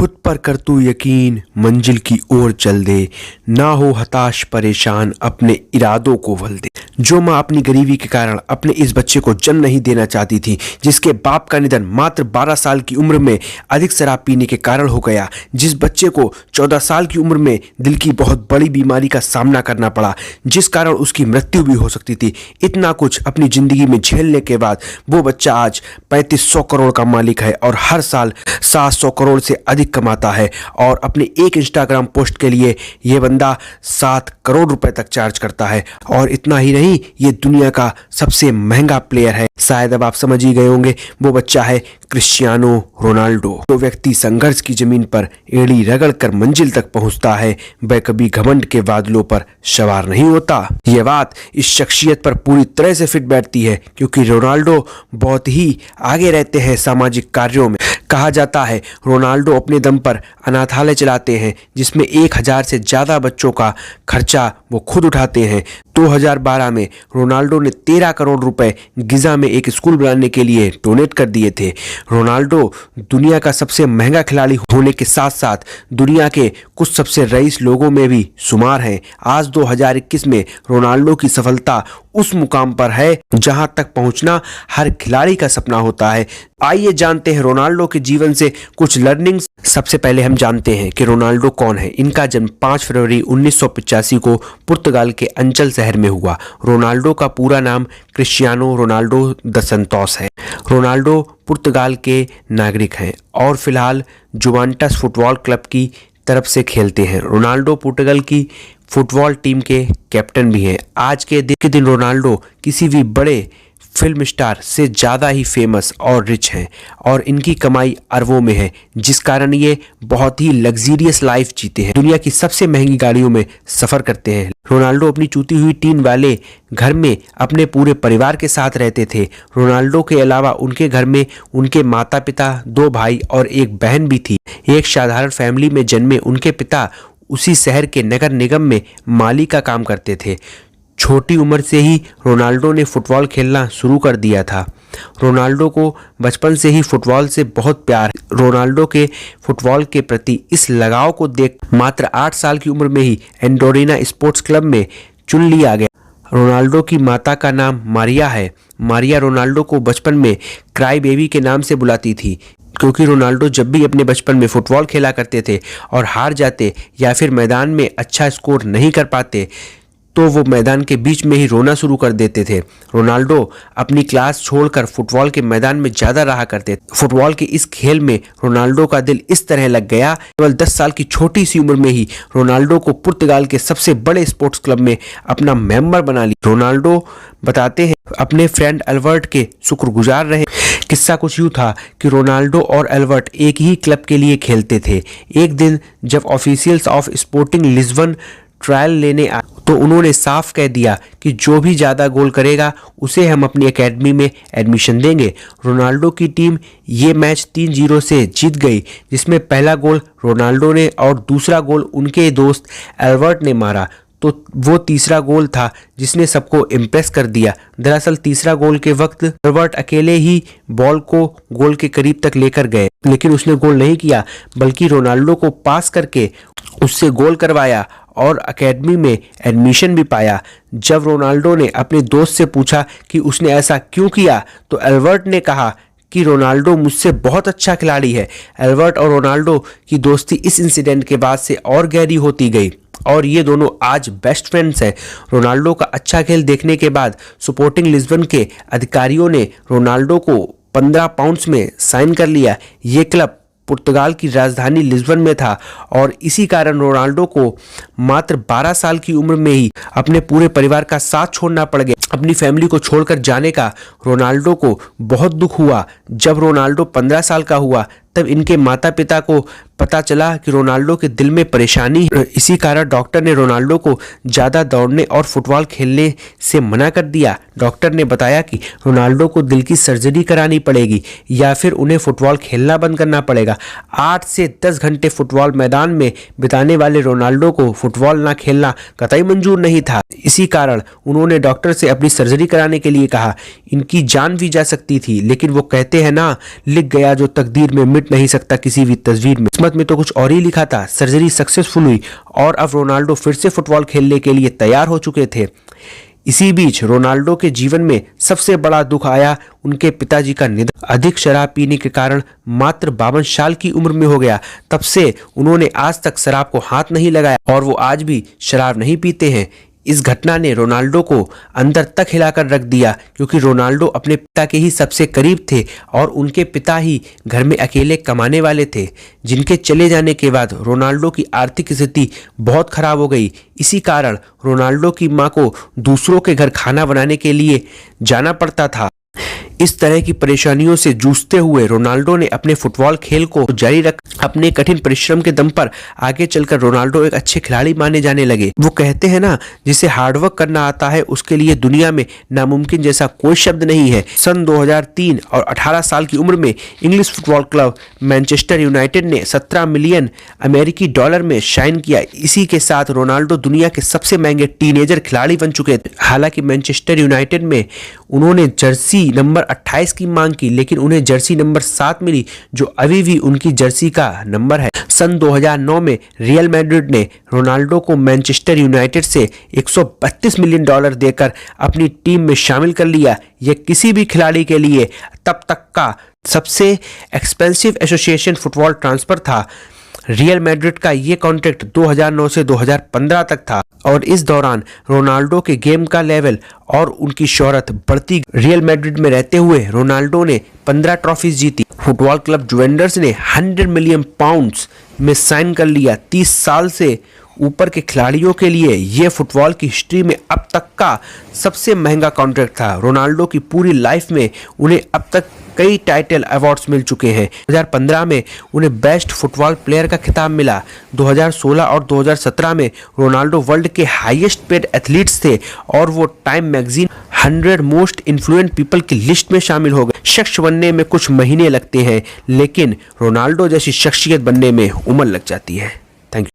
खुद पर कर तू यकीन, मंजिल की ओर चल दे, ना हो हताश परेशान, अपने इरादों को बल दे। जो माँ अपनी गरीबी के कारण अपने इस बच्चे को जन्म नहीं देना चाहती थी, जिसके बाप का निधन मात्र 12 साल की उम्र में अधिक शराब पीने के कारण हो गया, जिस बच्चे को 14 साल की उम्र में दिल की बहुत बड़ी बीमारी का सामना करना पड़ा, जिस कारण उसकी मृत्यु भी हो सकती थी, इतना कुछ अपनी जिंदगी में झेलने के बाद वो बच्चा आज 3500 करोड़ का मालिक है और हर साल 700 करोड़ से अधिक कमाता है। और अपने एक इंस्टाग्राम पोस्ट के लिए ये बंदा 7 करोड़ रुपए तक चार्ज करता है। और इतना ही नहीं, ये दुनिया का सबसे महंगा प्लेयर है। शायद अब आप समझ ही गए होंगे, वो बच्चा है क्रिस्टियानो रोनाल्डो। जो व्यक्ति संघर्ष की जमीन पर एड़ी रगड़ कर मंजिल तक पहुंचता है, वह कभी घमंड के बादलों पर सवार नहीं होता। यह बात इस शख्सियत पर पूरी तरह से फिट बैठती है, क्योंकि रोनाल्डो बहुत ही आगे रहते हैं सामाजिक कार्यों में। कहा जाता है रोनाल्डो अपने दम पर अनाथालय चलाते हैं, जिसमें 1000 से ज्यादा बच्चों का खर्चा वो खुद उठाते हैं। 2012 में रोनाल्डो ने 13 करोड़ रुपए गिजा में एक स्कूल बनाने के लिए डोनेट कर दिए थे। रोनाल्डो दुनिया का सबसे महंगा खिलाड़ी होने के साथ साथ दुनिया के कुछ सबसे रईस लोगों में भी शुमार हैं। आज 2021 में रोनाल्डो की सफलता उस मुकाम पर है जहां तक पहुंचना हर खिलाड़ी का सपना होता है। आइए जानते हैं रोनाल्डो के जीवन से कुछ लर्निंग्स। सबसे पहले हम जानते हैं कि रोनाल्डो कौन है। इनका जन्म 5 फरवरी 1985 को पुर्तगाल के अंचल शहर में हुआ। रोनाल्डो का पूरा नाम क्रिस्टियानो रोनाल्डो द संतोस है। रोनाल्डो पुर्तगाल के नागरिक हैं और फिलहाल जुवेंटस फुटबॉल क्लब की तरफ से खेलते हैं। रोनाल्डो पुर्तगाल की फुटबॉल टीम के कैप्टन भी हैं। आज के दिन रोनाल्डो किसी भी बड़े फिल्म स्टार से ज़्यादा ही फेमस और रिच हैं और इनकी कमाई अरबों में है, जिस कारण ये बहुत ही लग्जरियस लाइफ जीते हैं। दुनिया की सबसे महंगी गाड़ियों में सफ़र करते हैं। रोनाल्डो अपनी टूटी हुई टीन वाले घर में अपने पूरे परिवार के साथ रहते थे। रोनाल्डो के अलावा उनके घर में उनके माता पिता, 2 भाई और एक बहन भी थी। एक साधारण फैमिली में जन्मे उनके पिता उसी शहर के नगर निगम में माली का काम करते थे। छोटी उम्र से ही रोनाल्डो ने फुटबॉल खेलना शुरू कर दिया था। रोनाल्डो को बचपन से ही फुटबॉल से बहुत प्यार है। रोनाल्डो के फुटबॉल के प्रति इस लगाव को देख मात्र 8 साल की उम्र में ही एंडोरिना स्पोर्ट्स क्लब में चुन लिया गया। रोनाल्डो की माता का नाम मारिया है। मारिया रोनाल्डो को बचपन में क्राई बेबी के नाम से बुलाती थी, क्योंकि रोनाल्डो जब भी अपने बचपन में फुटबॉल खेला करते थे और हार जाते या फिर मैदान में अच्छा स्कोर नहीं कर पाते, तो वो मैदान के बीच में ही रोना शुरू कर देते थे। रोनाल्डो अपनी क्लास छोड़कर फुटबॉल के मैदान में ज़्यादा रहा करते थे। फुटबॉल के इस खेल में रोनाल्डो का दिल इस तरह लग गया, केवल 10 साल की छोटी सी उम्र में ही रोनाल्डो को पुर्तगाल के सबसे बड़े स्पोर्ट्स क्लब में अपना मेंबर बना लिया। रोनाल्डो बताते हैं अपने फ्रेंड एल्बर्ट के शुक्रगुजार रहे। किस्सा कुछ यूँ था कि रोनाल्डो और एल्बर्ट एक ही क्लब के लिए खेलते थे। एक दिन जब officials of sporting Lisbon trial लेने आए, तो उन्होंने साफ कह दिया कि जो भी ज़्यादा गोल करेगा उसे हम अपनी एकेडमी में एडमिशन देंगे। रोनाल्डो की टीम ये मैच 3-0 से जीत गई, जिसमें पहला गोल रोनाल्डो ने और दूसरा गोल उनके दोस्त एल्बर्ट ने मारा। तो वो तीसरा गोल था जिसने सबको इम्प्रेस कर दिया। दरअसल तीसरा गोल के वक्त एल्बर्ट अकेले ही बॉल को गोल के करीब तक लेकर गए, लेकिन उसने गोल नहीं किया, बल्कि रोनाल्डो को पास करके उससे गोल करवाया और एकेडमी में एडमिशन भी पाया। जब रोनाल्डो ने अपने दोस्त से पूछा कि उसने ऐसा क्यों किया, तो एल्बर्ट ने कहा कि रोनाल्डो मुझसे बहुत अच्छा खिलाड़ी है। एल्बर्ट और रोनाल्डो की दोस्ती इस इंसिडेंट के बाद से और गहरी होती गई और ये दोनों आज बेस्ट फ्रेंड्स हैं। रोनाल्डो का अच्छा खेल देखने के बाद स्पोर्टिंग लिस्बन के अधिकारियों ने रोनाल्डो को 15 पाउंड्स में साइन कर लिया। ये क्लब पुर्तगाल की राजधानी लिस्बन में था और इसी कारण रोनाल्डो को मात्र 12 साल की उम्र में ही अपने पूरे परिवार का साथ छोड़ना पड़ गया। अपनी फैमिली को छोड़कर जाने का रोनाल्डो को बहुत दुख हुआ। जब रोनाल्डो 15 साल का हुआ, तब इनके माता पिता को पता चला कि रोनाल्डो के दिल में परेशानी है। इसी कारण डॉक्टर ने रोनाल्डो को ज़्यादा दौड़ने और फुटबॉल खेलने से मना कर दिया। डॉक्टर ने बताया कि रोनाल्डो को दिल की सर्जरी करानी पड़ेगी या फिर उन्हें फुटबॉल खेलना बंद करना पड़ेगा। 8 से 10 घंटे फुटबॉल मैदान में बिताने वाले रोनाल्डो को फुटबॉल ना खेलना कतई मंजूर नहीं था। इसी कारण उन्होंने डॉक्टर से अपनी अपनी सर्जरी कराने के लिए कहा। इनकी जान भी जा सकती थी, लेकिन वो कहते हैं ना, लिख गया जो तकदीर में मिट नहीं सकता किसी भी तस्वीर में। किस्मत में तो कुछ और ही लिखा था। सर्जरी सक्सेसफुल हुई और अब रोनाल्डो फिर से फुटबॉल खेलने के लिए तैयार हो चुके थे। इसी बीच रोनाल्डो के जीवन में सबसे बड़ा दुख आया, उनके पिताजी का निधन। अधिक शराब पीने के कारण मात्र 52 साल की उम्र में हो गया। तब से उन्होंने आज तक शराब को हाथ नहीं लगाया और वो आज भी शराब नहीं पीते हैं। इस घटना ने रोनाल्डो को अंदर तक हिलाकर रख दिया, क्योंकि रोनाल्डो अपने पिता के ही सबसे करीब थे और उनके पिता ही घर में अकेले कमाने वाले थे, जिनके चले जाने के बाद रोनाल्डो की आर्थिक स्थिति बहुत खराब हो गई। इसी कारण रोनाल्डो की मां को दूसरों के घर खाना बनाने के लिए जाना पड़ता था। इस तरह की परेशानियों से जूझते हुए रोनाल्डो ने अपने फुटबॉल खेल को जारी रख अपने कठिन परिश्रम के दम पर आगे चलकर रोनाल्डो एक अच्छे खिलाड़ी माने जाने लगे। वो कहते हैं ना, जिसे हार्डवर्क करना आता है उसके लिए दुनिया में नामुमकिन जैसा कोई शब्द नहीं है। सन 2003 और 18 साल की उम्र में English football club Manchester United ने 17 मिलियन अमेरिकी डॉलर में साइन किया। इसी के साथ रोनाल्डो दुनिया के सबसे महंगे टीनेजर खिलाड़ी बन चुके थे। हालांकि मैनचेस्टर यूनाइटेड में उन्होंने जर्सी नंबर 28 की मांग की, लेकिन उन्हें जर्सी नंबर 7 मिली, जो अभी भी उनकी जर्सी का नंबर है। सन 2009 में रियल मैड्रिड ने रोनाल्डो को मैनचेस्टर यूनाइटेड से 132 मिलियन डॉलर देकर अपनी टीम में शामिल कर लिया। यह किसी भी खिलाड़ी के लिए तब तक का सबसे एक्सपेंसिव एसोसिएशन फुटबॉल ट्रांसफर था। रियल मैड्रिड का ये कॉन्ट्रैक्ट 2009 से 2015 तक था और इस दौरान रोनाल्डो के गेम का लेवल और उनकी शोहरत बढ़ती। रियल मैड्रिड में रहते हुए रोनाल्डो ने 15 ट्रॉफीज जीती। फुटबॉल क्लब जुवेंटस ने 100 मिलियन पाउंड्स में साइन कर लिया। 30 साल से ऊपर के खिलाड़ियों के लिए यह फुटबॉल की हिस्ट्री में अब तक का सबसे महंगा कॉन्ट्रैक्ट था। रोनाल्डो की पूरी लाइफ में उन्हें अब तक कई टाइटल अवार्ड्स मिल चुके हैं। 2015 में उन्हें बेस्ट फुटबॉल प्लेयर का खिताब मिला। 2016 और 2017 में रोनाल्डो वर्ल्ड के हाईएस्ट पेड एथलीट्स थे और वो time magazine 100 most influential people की लिस्ट में शामिल हो गए। शख्स बनने में कुछ महीने लगते हैं, लेकिन रोनाल्डो जैसी शख्सियत बनने में उम्र लग जाती है।